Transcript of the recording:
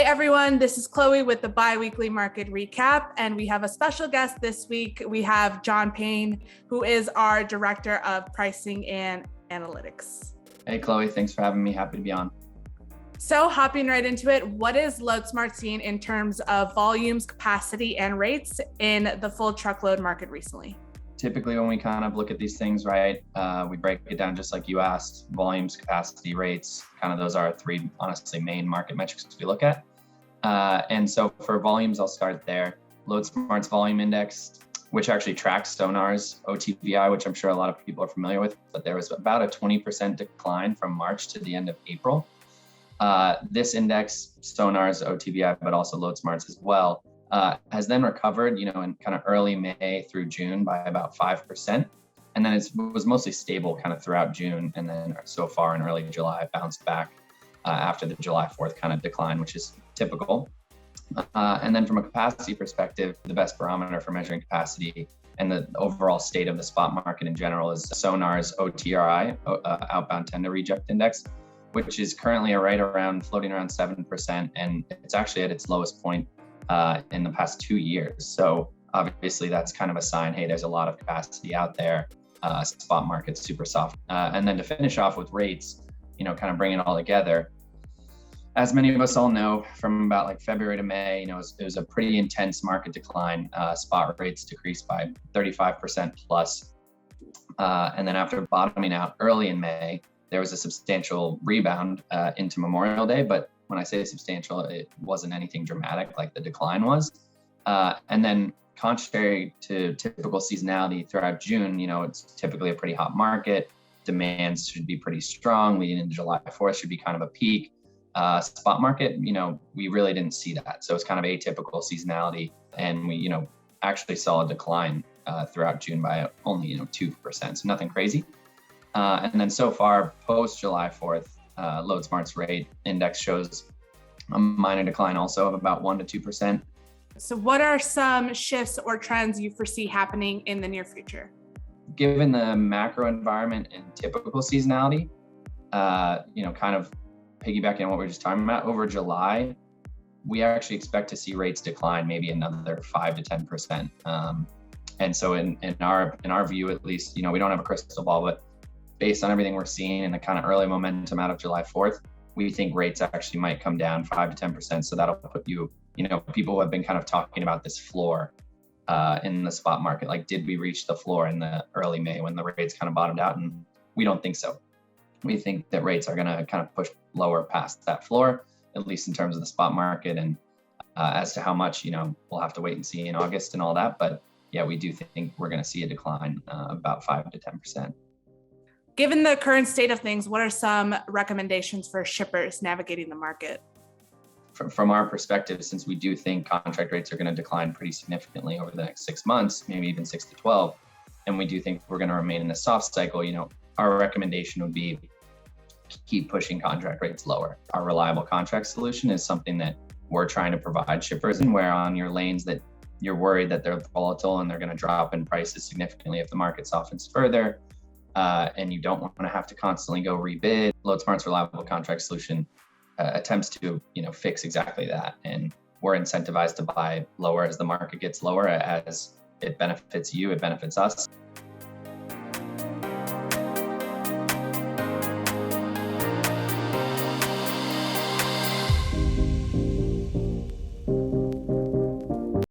everyone, this is Chloe with the bi-weekly market recap, and we have a special guest this week. We have John Payne, who is our Director of Pricing and Analytics. Hey Chloe, thanks for having me. Happy to be on. So hopping right into it, what is LoadSmart seeing in terms of volumes, capacity, and rates in the full truckload market recently? Typically when we kind of look at these things, right, we break it down just like you asked: volumes, capacity, rates. Kind of those are our three, honestly, main market metrics we look at. And so for volumes, I'll start there. LoadSmart's volume index, which actually tracks Sonar's OTVI, which I'm sure a lot of people are familiar with, but there was about a 20% decline from March to the end of April. This index, Sonar's OTVI, but also LoadSmart's as well, has then recovered, in kind of early May through June by about 5%. And then it was mostly stable kind of throughout June. And then so far in early July, it bounced back after the July 4th kind of decline, which is typical. And then from a capacity perspective, the best barometer for measuring capacity and the overall state of the spot market in general is Sonar's OTRI, Outbound Tender Reject Index, which is currently floating around 7%. And it's actually at its lowest point in the past 2 years. So obviously that's kind of a sign, hey, there's a lot of capacity out there. Spot market's super soft. And then to finish off with rates, kind of bring it all together. As many of us all know, from about like February to May, it was a pretty intense market decline. Spot rates decreased by 35% plus. And then after bottoming out early in May, there was a substantial rebound into Memorial Day. But when I say substantial, it wasn't anything dramatic like the decline was. And then contrary to typical seasonality throughout June, it's typically a pretty hot market. Demands should be pretty strong. Leading into July 4th should be kind of a peak. Spot market, we really didn't see that. So it's kind of atypical seasonality. And we, actually saw a decline throughout June by only, 2%. So nothing crazy. And then so far, post July 4th, LoadSmart's rate index shows a minor decline also of about 1% to 2%. So what are some shifts or trends you foresee happening in the near future? Given the macro environment and typical seasonality, kind of piggybacking on what we were just talking about, over July, we actually expect to see rates decline maybe another 5 to 10%. And so in our view, at least, we don't have a crystal ball, but based on everything we're seeing and the kind of early momentum out of July 4th, we think rates actually might come down 5 to 10%. So that'll put people who have been kind of talking about this floor in the spot market, like, did we reach the floor in the early May when the rates kind of bottomed out? And we don't think so. We think that rates are going to kind of push lower past that floor, at least in terms of the spot market. And as to how much, we'll have to wait and see in August and all that. But yeah, we do think we're going to see a decline about 5 to 10%. Given the current state of things, what are some recommendations for shippers navigating the market? From our perspective, since we do think contract rates are going to decline pretty significantly over the next 6 months, maybe even 6 to 12, and we do think we're going to remain in a soft cycle, our recommendation would be keep pushing contract rates lower. Our reliable contract solution is something that we're trying to provide shippers in, where on your lanes that you're worried that they're volatile and they're going to drop in prices significantly if the market softens further, and you don't want to have to constantly go rebid. LoadSmart's reliable contract solution attempts to fix exactly that, and we're incentivized to buy lower as the market gets lower. As it benefits you, it benefits us.